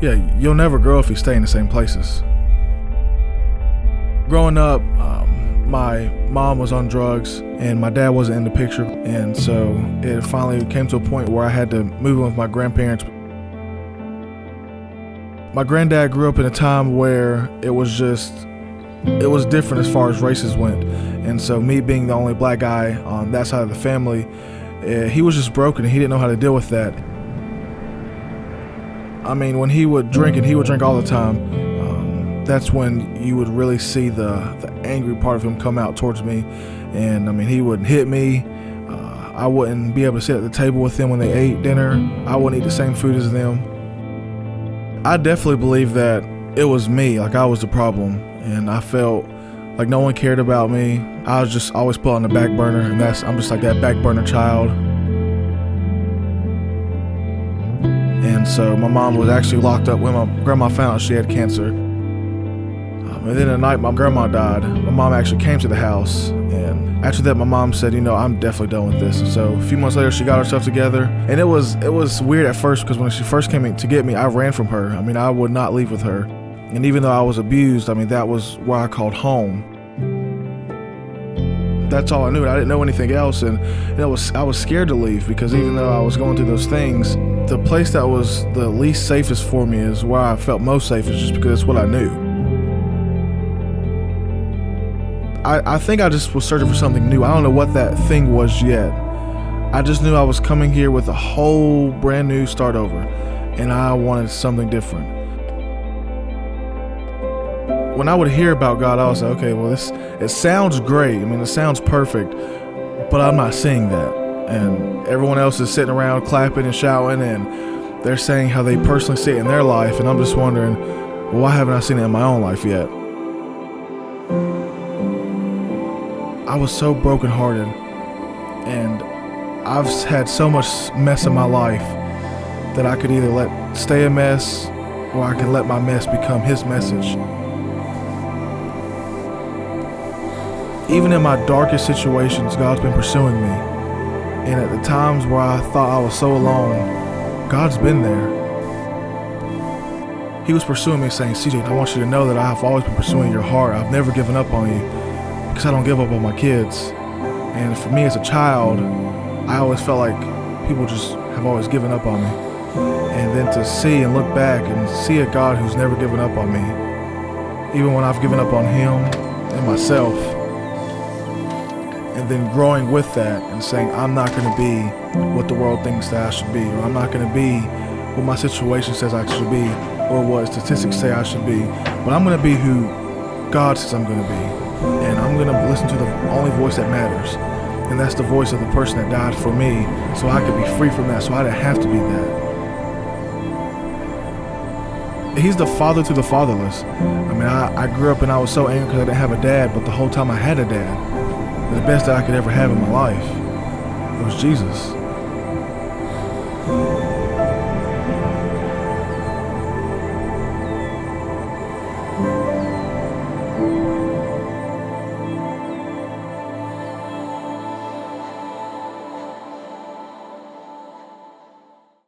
Yeah, you'll never grow if you stay in the same places. Growing up, my mom was on drugs and my dad wasn't in the picture, and so it finally came to a point where I had to move in with my grandparents. My granddad grew up in a time where it was different as far as races went, and so me being the only black guy on that side of the family, he was just broken and he didn't know how to deal with that. I mean, when he would drink, and he would drink all the time, that's when you would really see the angry part of him come out towards me. And I mean, he would hit me. I wouldn't be able to sit at the table with them when they ate dinner. I wouldn't eat the same food as them. I definitely believe that it was me, like I was the problem, and I felt like no one cared about me. I was just always put on the back burner, and I'm just like that back burner child. And so my mom was actually locked up when my grandma found out she had cancer. And then the night my grandma died, my mom actually came to the house. And after that, my mom said, I'm definitely done with this. And so a few months later, she got herself together. And it was weird at first, because when she first came to get me, I ran from her. I mean, I would not leave with her. And even though I was abused, I mean, that was where I called home. That's all I knew. I didn't know anything else. And I was scared to leave, because even though I was going through those things, the place that was the least safest for me is where I felt most safe, is just because it's what I knew. I think I just was searching for something new. I don't know what that thing was yet. I just knew I was coming here with a whole brand new start over, and I wanted something different. When I would hear about God, I was like, okay, well, it sounds great. I mean, it sounds perfect, but I'm not seeing that. And everyone else is sitting around clapping and shouting, and they're saying how they personally see it in their life, and I'm just wondering, well, why haven't I seen it in my own life yet? I was so brokenhearted, and I've had so much mess in my life that I could either let stay a mess, or I could let my mess become His message. Even in my darkest situations, God's been pursuing me. And at the times where I thought I was so alone, God's been there. He was pursuing me, saying, CJ, I want you to know that I have always been pursuing your heart. I've never given up on you, because I don't give up on my kids. And for me as a child, I always felt like people just have always given up on me. And then to see and look back and see a God who's never given up on me, even when I've given up on Him and myself, and then growing with that and saying, I'm not going to be what the world thinks that I should be, or I'm not going to be what my situation says I should be, or what statistics say I should be, but I'm going to be who God says I'm going to be. And I'm going to listen to the only voice that matters, and that's the voice of the person that died for me, so I could be free from that, so I didn't have to be that. He's the father to the fatherless. I mean, I grew up and I was so angry because I didn't have a dad, but the whole time I had a dad. The best that I could ever have in my life, it was Jesus.